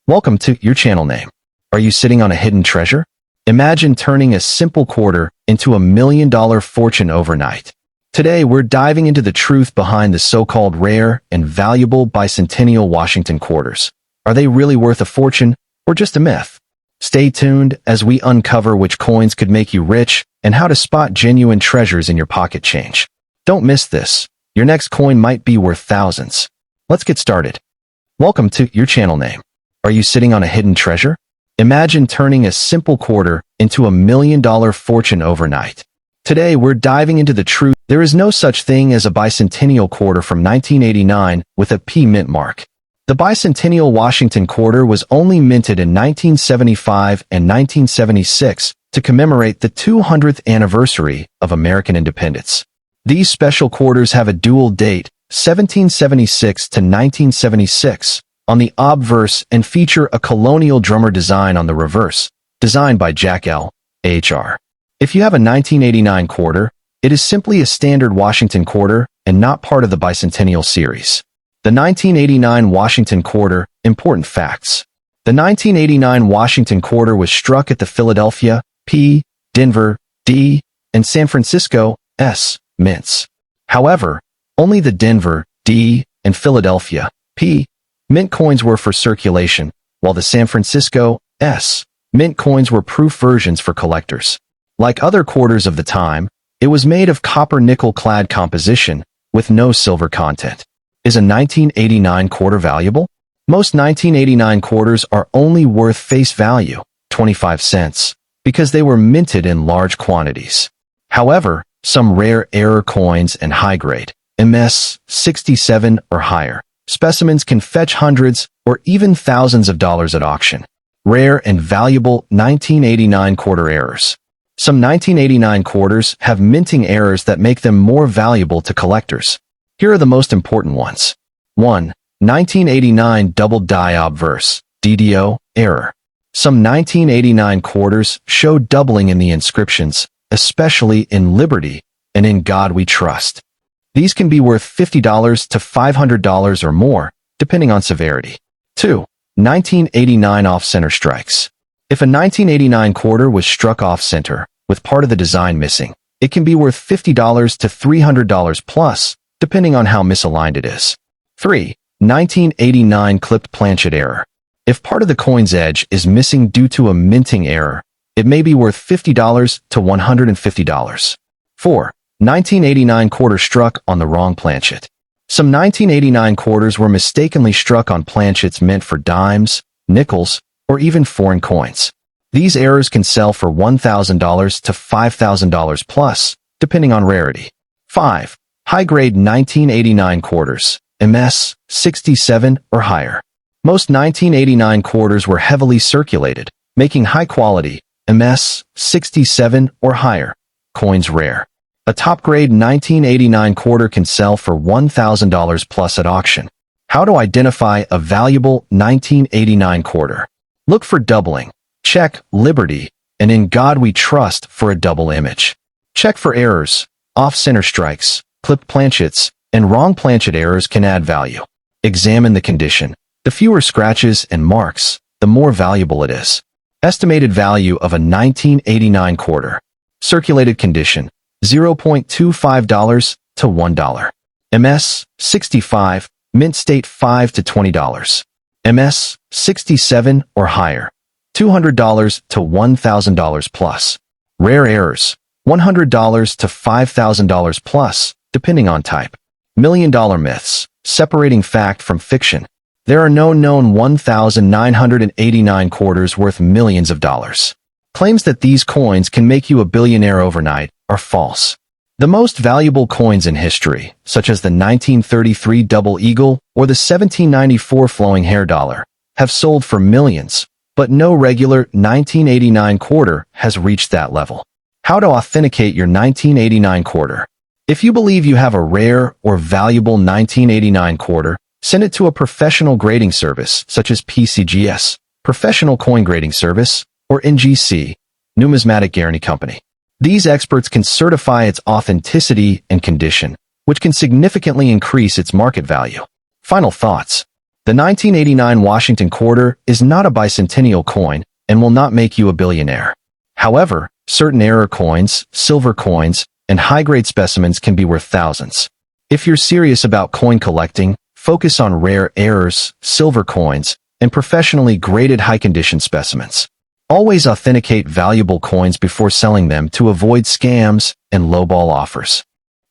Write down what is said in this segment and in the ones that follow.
Welcome to your channel name. Are you sitting on a hidden treasure? Imagine turning a simple quarter into a $1 million fortune overnight. Today, we're diving into the truth behind the so-called rare and valuable bicentennial Washington quarters. Are they really worth a fortune or just a myth? Stay tuned as we uncover which coins could make you rich and how to spot genuine treasures in your pocket change. Don't miss this. Your next coin might be worth thousands. Let's get started. Welcome to your channel name. Are you sitting on a hidden treasure? Imagine turning a simple quarter into a $1 million fortune overnight. Today, we're diving into the truth. There is no such thing as a bicentennial quarter from 1989 with a P mint mark. The bicentennial Washington quarter was only minted in 1975 and 1976 to commemorate the 200th anniversary of American independence. These special quarters have a dual date, 1776 to 1976, on the obverse and feature a colonial drummer design on the reverse, designed by Jack L. H.R. If you have a 1989 quarter, it is simply a standard Washington quarter and not part of the bicentennial series. The 1989 Washington quarter, important facts. The 1989 Washington quarter was struck at the Philadelphia, P, Denver, D, and San Francisco, S, mints. However, only the Denver, D, and Philadelphia, P, mint coins were for circulation, while the San Francisco, S, mint coins were proof versions for collectors. Like other quarters of the time, it was made of copper-nickel-clad composition with no silver content. Is a 1989 quarter valuable? Most 1989 quarters are only worth face value, 25 cents, because they were minted in large quantities. However, some rare error coins and high-grade, MS 67 or higher, specimens can fetch hundreds or even thousands of dollars at auction. Rare and valuable 1989 quarter errors. Some 1989 quarters have minting errors that make them more valuable to collectors. Here are the most important ones. 1. 1989 double die obverse, DDO, error. Some 1989 quarters show doubling in the inscriptions, especially in Liberty and In God We Trust. These can be worth $50 to $500 or more, depending on severity. 2. 1989 off-center strikes. If a 1989 quarter was struck off-center, with part of the design missing, it can be worth $50 to $300 plus, depending on how misaligned it is. 3. 1989 clipped planchet error. If part of the coin's edge is missing due to a minting error, it may be worth $50 to $150. 4. 1989 quarter struck on the wrong planchet. Some 1989 quarters were mistakenly struck on planchets meant for dimes, nickels, or even foreign coins. These errors can sell for $1,000 to $5,000 plus, depending on rarity. 5. High-grade 1989 quarters, MS 67 or higher. Most 1989 quarters were heavily circulated, making high-quality, MS 67 or higher, coins rare. A top-grade 1989 quarter can sell for $1,000 plus at auction. How to identify a valuable 1989 quarter? Look for doubling. Check Liberty and In God We Trust for a double image. Check for errors. Off-center strikes, clipped planchets, and wrong planchet errors can add value. Examine the condition. The fewer scratches and marks, the more valuable it is. Estimated value of a 1989 quarter. Circulated condition. $0.25 to $1. MS 65, mint state $5 to $20. MS 67 or higher, $200 to $1,000 plus. Rare errors, $100 to $5,000 plus, depending on type. $1 million myths, separating fact from fiction. There are no known 1,989 quarters worth millions of dollars. Claims that these coins can make you a billionaire overnight are false. The most valuable coins in history, such as the 1933 Double Eagle or the 1794 Flowing Hair Dollar, have sold for millions, but no regular 1989 quarter has reached that level. How to authenticate your 1989 quarter? If you believe you have a rare or valuable 1989 quarter, send it to a professional grading service such as PCGS, Professional Coin Grading Service, or NGC, Numismatic Guarantee Company. These experts can certify its authenticity and condition, which can significantly increase its market value. Final thoughts. The 1989 Washington quarter is not a bicentennial coin and will not make you a billionaire. However, certain error coins, silver coins, and high-grade specimens can be worth thousands. If you're serious about coin collecting, focus on rare errors, silver coins, and professionally graded high-condition specimens. Always authenticate valuable coins before selling them to avoid scams and lowball offers.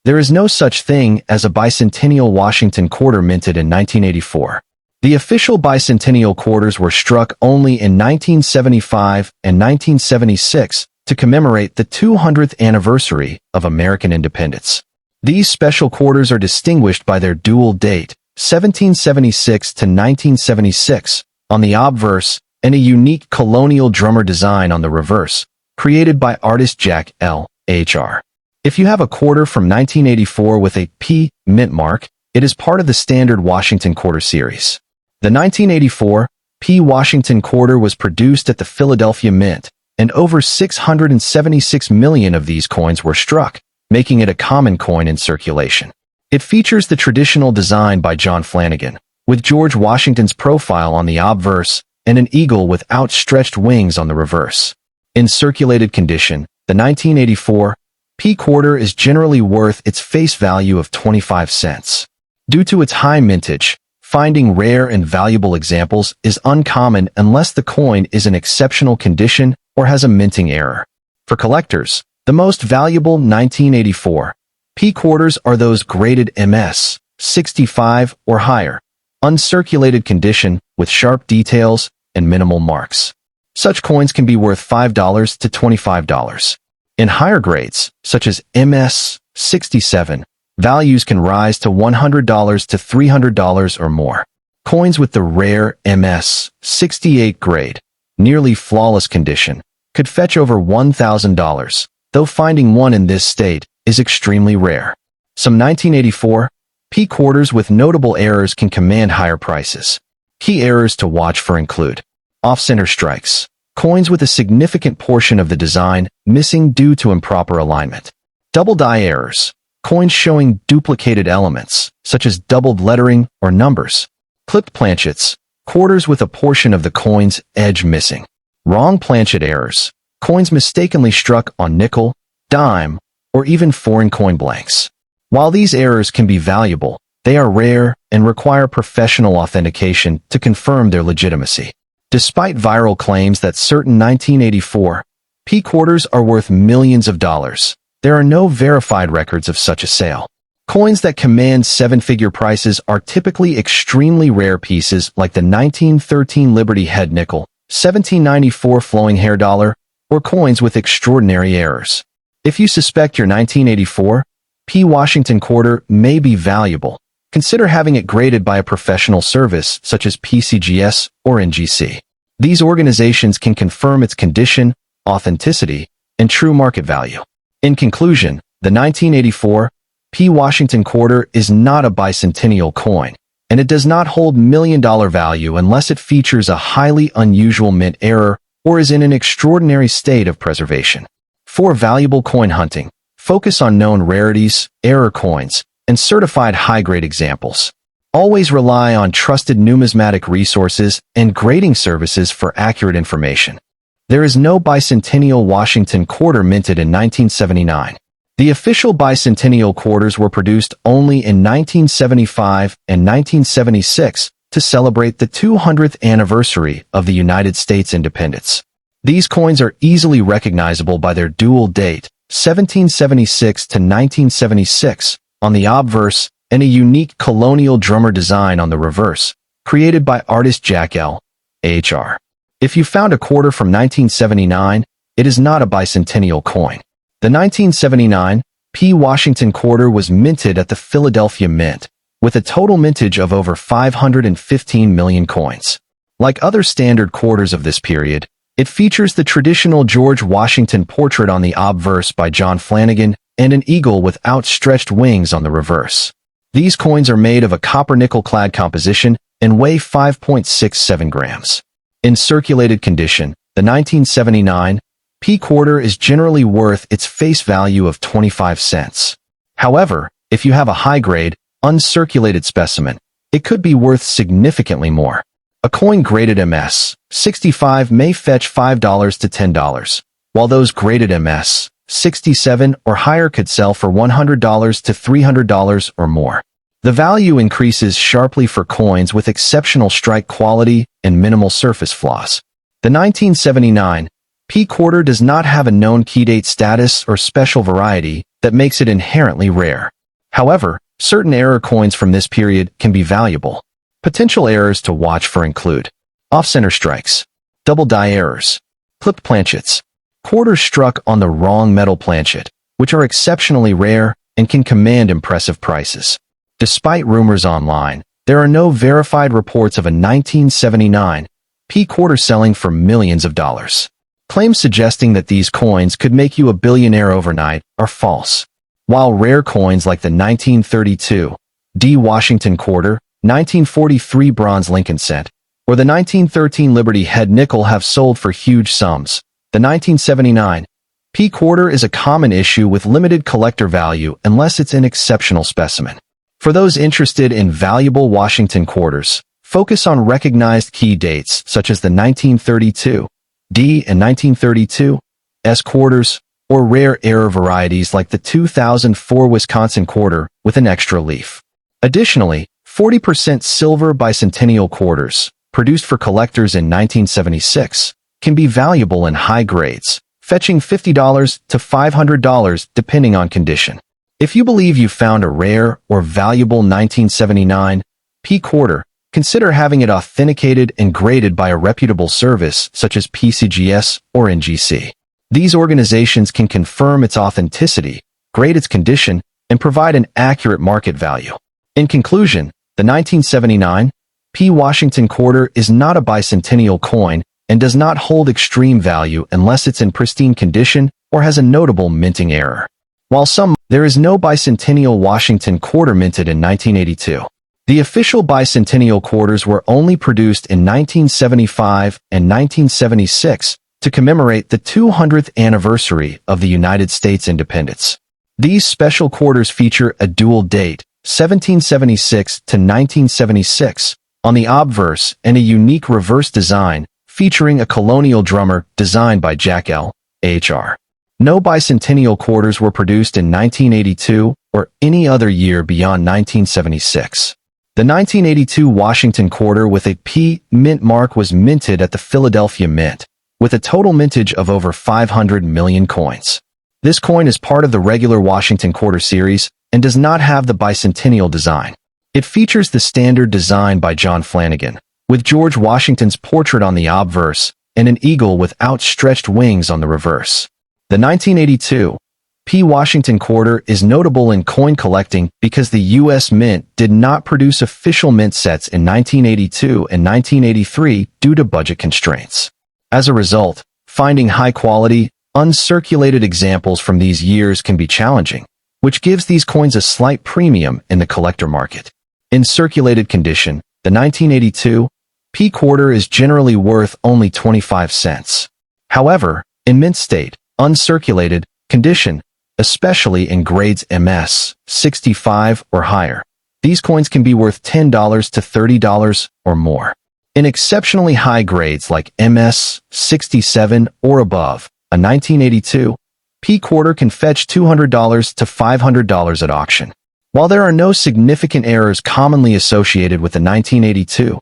There is no such thing as a bicentennial Washington quarter minted in 1984. The official bicentennial quarters were struck only in 1975 and 1976 to commemorate the 200th anniversary of American independence. These special quarters are distinguished by their dual date, 1776 to 1976, on the obverse, and a unique colonial drummer design on the reverse, created by artist Jack L.H.R. If you have a quarter from 1984 with a P mint mark, it is part of the standard Washington quarter series. The 1984 P Washington quarter was produced at the Philadelphia Mint, and over 676 million of these coins were struck, making it a common coin in circulation. It features the traditional design by John Flanagan, with George Washington's profile on the obverse and an eagle with outstretched wings on the reverse. In circulated condition, the 1984 P quarter is generally worth its face value of 25 cents. Due to its high mintage, finding rare and valuable examples is uncommon unless the coin is in exceptional condition or has a minting error. For collectors, the most valuable 1984 P quarters are those graded MS 65 or higher, uncirculated condition with sharp details and minimal marks. Such coins can be worth $5 to $25. In higher grades, such as MS 67, values can rise to $100 to $300 or more. Coins with the rare MS 68 grade, nearly flawless condition, could fetch over $1,000, though finding one in this state is extremely rare. Some 1984 P quarters with notable errors can command higher prices. Key errors to watch for include off-center strikes, coins with a significant portion of the design missing due to improper alignment. Double die errors, coins showing duplicated elements, such as doubled lettering or numbers. Clipped planchets, quarters with a portion of the coin's edge missing. Wrong planchet errors, coins mistakenly struck on nickel, dime, or even foreign coin blanks. While these errors can be valuable, they are rare and require professional authentication to confirm their legitimacy. Despite viral claims that certain 1984 P quarters are worth millions of dollars, there are no verified records of such a sale. Coins that command seven-figure prices are typically extremely rare pieces like the 1913 Liberty Head nickel, 1794 flowing hair dollar, or coins with extraordinary errors. If you suspect your 1984 P Washington quarter may be valuable, consider having it graded by a professional service such as PCGS or NGC. These organizations can confirm its condition, authenticity, and true market value. In conclusion, the 1984 P Washington quarter is not a bicentennial coin, and it does not hold million-dollar value unless it features a highly unusual mint error or is in an extraordinary state of preservation. For valuable coin hunting, focus on known rarities, error coins, and certified high-grade examples. Always rely on trusted numismatic resources and grading services for accurate information. There is no bicentennial Washington quarter minted in 1979. The official bicentennial quarters were produced only in 1975 and 1976 to celebrate the 200th anniversary of the United States independence. These coins are easily recognizable by their dual date, 1776 to 1976, on the obverse, and a unique colonial drummer design on the reverse, created by artist Jack L.H.R. If you found a quarter from 1979, it is not a bicentennial coin. The 1979 P Washington quarter was minted at the Philadelphia Mint, with a total mintage of over 515 million coins. Like other standard quarters of this period, it features the traditional George Washington portrait on the obverse by John Flanagan and an eagle with outstretched wings on the reverse. These coins are made of a copper-nickel clad composition and weigh 5.67 grams. In circulated condition, the 1979 P quarter is generally worth its face value of 25 cents. However, if you have a high-grade, uncirculated specimen, it could be worth significantly more. A coin graded MS-65 may fetch $5 to $10, while those graded MS-67 or higher could sell for $100 to $300 or more. The value increases sharply for coins with exceptional strike quality and minimal surface flaws. The 1979 P quarter does not have a known key date status or special variety that makes it inherently rare. However, certain error coins from this period can be valuable. Potential errors to watch for include off-center strikes, double die errors, clipped planchets, quarters struck on the wrong metal planchet, which are exceptionally rare and can command impressive prices. Despite rumors online, there are no verified reports of a 1979 P quarter selling for millions of dollars. Claims suggesting that these coins could make you a billionaire overnight are false. While rare coins like the 1932 D Washington quarter, 1943 bronze Lincoln cent, or the 1913 Liberty head nickel have sold for huge sums, the 1979 P quarter is a common issue with limited collector value unless it's an exceptional specimen. For those interested in valuable Washington quarters, focus on recognized key dates such as the 1932 D and 1932 S quarters, or rare error varieties like the 2004 Wisconsin quarter with an extra leaf. Additionally, 40% silver bicentennial quarters, produced for collectors in 1976, can be valuable in high grades, fetching $50 to $500 depending on condition. If you believe you found a rare or valuable 1979 P quarter, consider having it authenticated and graded by a reputable service such as PCGS or NGC. These organizations can confirm its authenticity, grade its condition, and provide an accurate market value. In conclusion, the 1979 P Washington quarter is not a bicentennial coin and does not hold extreme value unless it's in pristine condition or has a notable minting error. While there is no bicentennial Washington quarter minted in 1982. The official bicentennial quarters were only produced in 1975 and 1976 to commemorate the 200th anniversary of the United States independence. These special quarters feature a dual date, 1776 to 1976, on the obverse and a unique reverse design featuring a colonial drummer designed by Jack L. H.R. No bicentennial quarters were produced in 1982 or any other year beyond 1976. The 1982 Washington quarter with a P mint mark was minted at the Philadelphia Mint, with a total mintage of over 500 million coins. This coin is part of the regular Washington quarter series and does not have the bicentennial design. It features the standard design by John Flanagan, with George Washington's portrait on the obverse and an eagle with outstretched wings on the reverse. The 1982 P Washington quarter is notable in coin collecting because the U.S. Mint did not produce official mint sets in 1982 and 1983 due to budget constraints. As a result, finding high-quality, uncirculated examples from these years can be challenging, which gives these coins a slight premium in the collector market. In circulated condition, the 1982 P quarter is generally worth only 25 cents. However, in mint state, uncirculated condition, especially in grades MS-65 or higher, these coins can be worth $10 to $30 or more. In exceptionally high grades like MS-67 or above, a 1982 P quarter can fetch $200 to $500 at auction. While there are no significant errors commonly associated with the 1982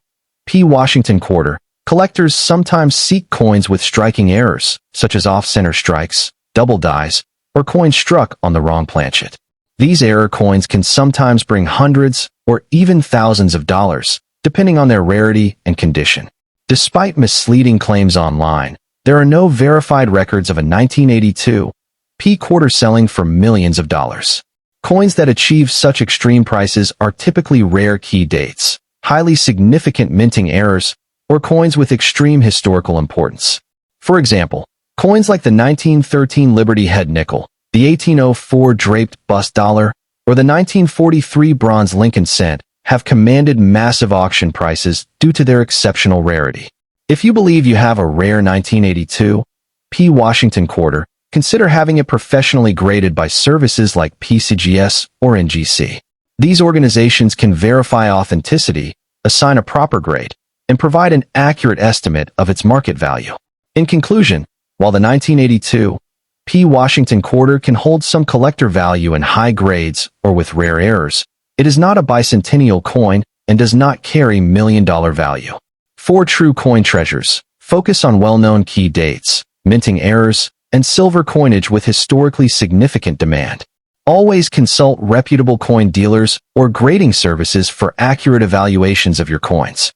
P Washington quarter, collectors sometimes seek coins with striking errors, such as off-center strikes, double dies, or coins struck on the wrong planchet. These error coins can sometimes bring hundreds or even thousands of dollars, depending on their rarity and condition. Despite misleading claims online, there are no verified records of a 1982 P quarter selling for millions of dollars. Coins that achieve such extreme prices are typically rare key dates, highly significant minting errors, or coins with extreme historical importance. For example, coins like the 1913 Liberty head nickel, the 1804 draped bust dollar, or the 1943 bronze Lincoln cent have commanded massive auction prices due to their exceptional rarity. If you believe you have a rare 1982 P Washington quarter, consider having it professionally graded by services like PCGS or NGC. These organizations can verify authenticity, assign a proper grade, and provide an accurate estimate of its market value. In conclusion, while the 1982 P. Washington quarter can hold some collector value in high grades or with rare errors, it is not a bicentennial coin and does not carry million-dollar value. 4 true coin treasures. Focus on well-known key dates, minting errors, and silver coinage with historically significant demand. Always consult reputable coin dealers or grading services for accurate evaluations of your coins.